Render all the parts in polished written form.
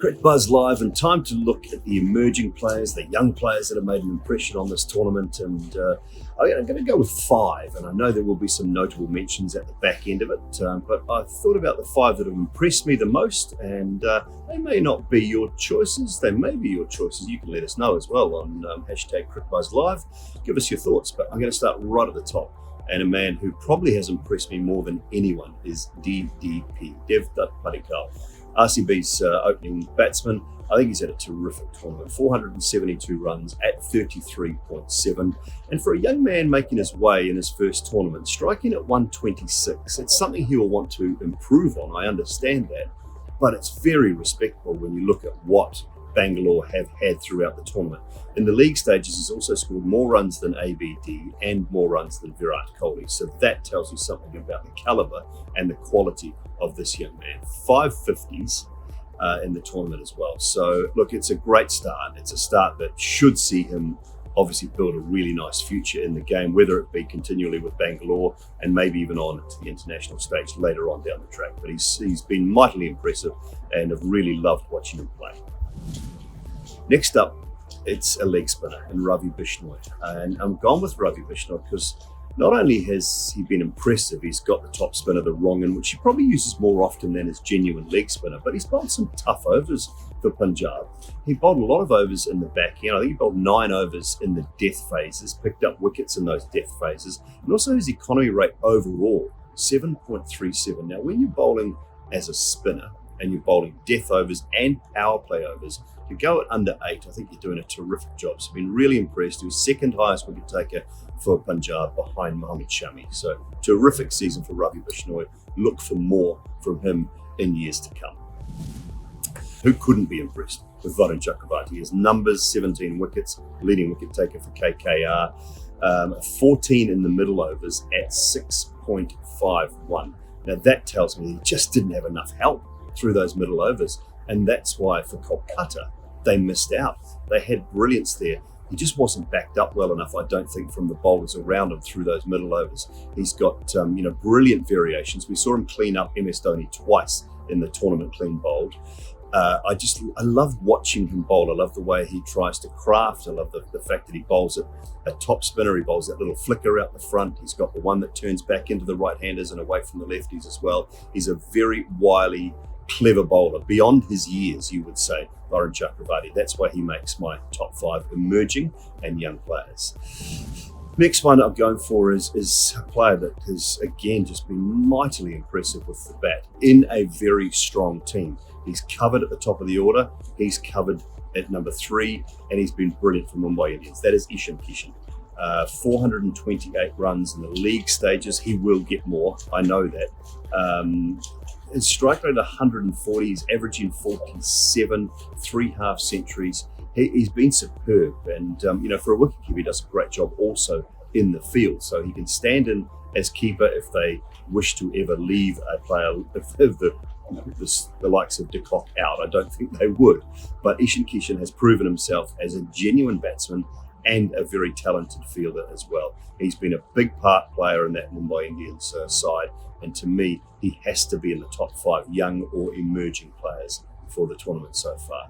Cricket Buzz Live, and time to look at the emerging players, the young players that have made an impression on this tournament. And I'm going to go with five, and I know there will be some notable mentions at the back end of it, but I thought about the five that have impressed me the most, and they may not be your choices, they may be your choices. You can let us know as well on hashtag Cricket Buzz Live. Give us your thoughts, but I'm going to start right at the top. And a man who probably has impressed me more than anyone is DDP, Devdutt Padikkal. RCB's opening batsman. I think he's had a terrific tournament. 472 runs at 33.7. And for a young man making his way in his first tournament, striking at 126, it's something he will want to improve on. I understand that. But it's very respectable when you look at what Bangalore have had throughout the tournament. In the league stages, he's also scored more runs than ABD and more runs than Virat Kohli. So that tells you something about the calibre and the quality of this young man. 550s in the tournament as well. So look, it's a great start. It's a start that should see him obviously build a really nice future in the game, whether it be continually with Bangalore and maybe even on to the international stage later on down the track. But he's been mightily impressive, and I've really loved watching him play. Next up, it's a leg spinner in Ravi Bishnoi. And I'm gone with Ravi Bishnoi because not only has he been impressive, he's got the top spin of the wrong end, which he probably uses more often than his genuine leg spinner, but he's bowled some tough overs for Punjab. He bowled a lot of overs in the back end. I think he bowled 9 overs in the death phases, picked up wickets in those death phases, and also his economy rate overall, 7.37. Now, when you're bowling as a spinner and you're bowling death overs and power play overs, to go at under 8, I think you're doing a terrific job. So I've been really impressed. He was second highest wicket taker for Punjab behind Mohammad Shami. So terrific season for Ravi Bishnoi. Look for more from him in years to come. Who couldn't be impressed with Varun Chakravarti? His numbers, 17 wickets, leading wicket taker for KKR, 14 in the middle overs at 6.51. Now that tells me he just didn't have enough help through those middle overs. And that's why for Kolkata, they missed out. They had brilliance there. He just wasn't backed up well enough, I don't think, from the bowlers around him through those middle overs. He's got brilliant variations. We saw him clean up MS Dhoni twice in the tournament, clean bowled. I love watching him bowl. I love the way he tries to craft. I love the fact that he bowls a top spinner. He bowls that little flicker out the front. He's got the one that turns back into the right-handers and away from the lefties as well. He's a very wily, clever bowler, beyond his years, you would say, Varun Chakravarti. That's why he makes my top 5 emerging and young players. Next one I'm going for is a player that has, again, just been mightily impressive with the bat in a very strong team. He's covered at the top of the order, he's covered at number 3, and he's been brilliant for Mumbai Indians. That is Ishan Kishan. 428 runs in the league stages. He will get more, I know that. His strike rate 140, he's averaging 47, 3 half centuries. He's been superb, and for a wicketkeeper, he does a great job also in the field. So he can stand in as keeper if they wish to ever leave a player, if the likes of de Kock out. I don't think they would. But Ishan Kishan has proven himself as a genuine batsman and a very talented fielder as well. He's been a big part player in that Mumbai Indians side, and to me, he has to be in the top 5 young or emerging players for the tournament so far.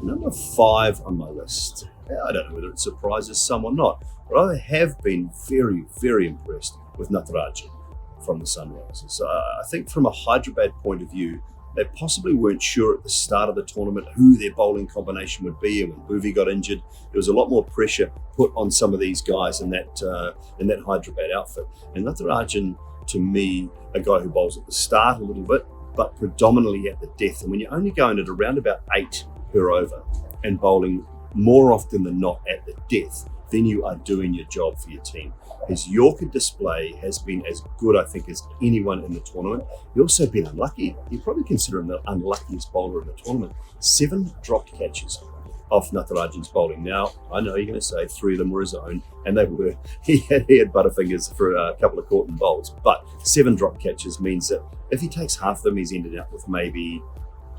Number 5 on my list, I don't know whether it surprises some or not, but I have been very, very impressed with Natarajan from the Sunrisers. I think from a Hyderabad point of view, they possibly weren't sure at the start of the tournament who their bowling combination would be, and when Bhuvi got injured, there was a lot more pressure put on some of these guys in that Hyderabad outfit. And Natarajan, to me, a guy who bowls at the start a little bit, but predominantly at the death. And when you're only going at around about 8 per over and bowling more often than not at the death, then you are doing your job for your team. His Yorker display has been as good, I think, as anyone in the tournament. He's also been unlucky. You probably consider him the unluckiest bowler in the tournament. 7 dropped catches off Natarajan's bowling. Now, I know you're going to say 3 of them were his own, and they were. He had butterfingers for a couple of caught and bowls, but 7 drop catches means that if he takes half of them, he's ended up with maybe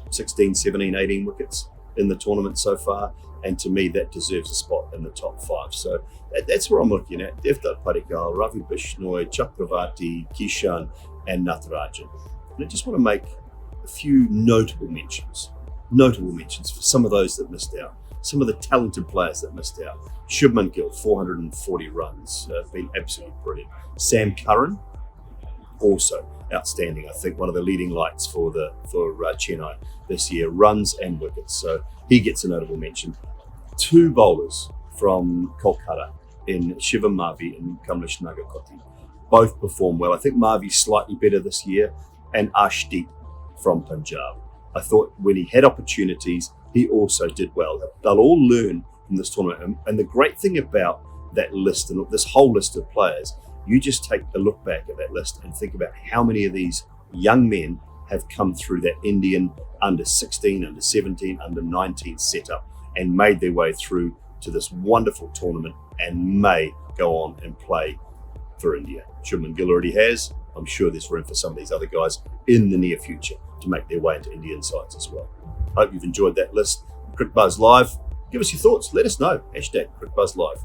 16, 17, 18 wickets in the tournament so far, and to me, that deserves a spot in the top 5. So that's where I'm looking at. Devdutt Padikkal, Ravi Bishnoi, Chakravarti, Kishan, and Natarajan. And I just want to make a few notable mentions. notable mentions for some of those that missed out, some of the talented players that missed out. Shubman Gill, 440 runs, been absolutely brilliant. Sam Curran, also outstanding. I think one of the leading lights for Chennai this year, runs and wickets. So he gets a notable mention. Two bowlers from Kolkata in Shivam Mavi and Kamlesh Nagarkoti both performed well. I think Mavi's slightly better this year, and Arshdeep from Punjab. I thought when he had opportunities, he also did well. They'll all learn from this tournament. And the great thing about that list and this whole list of players, you just take a look back at that list and think about how many of these young men have come through that Indian under 16, under 17, under 19 setup and made their way through to this wonderful tournament and may go on and play for India. Shubman Gill already has. I'm sure there's room for some of these other guys in the near future to make their way into Indian sides as well. Hope you've enjoyed that list. Cricket Buzz Live. Give us your thoughts. Let us know. #CricketBuzzLive.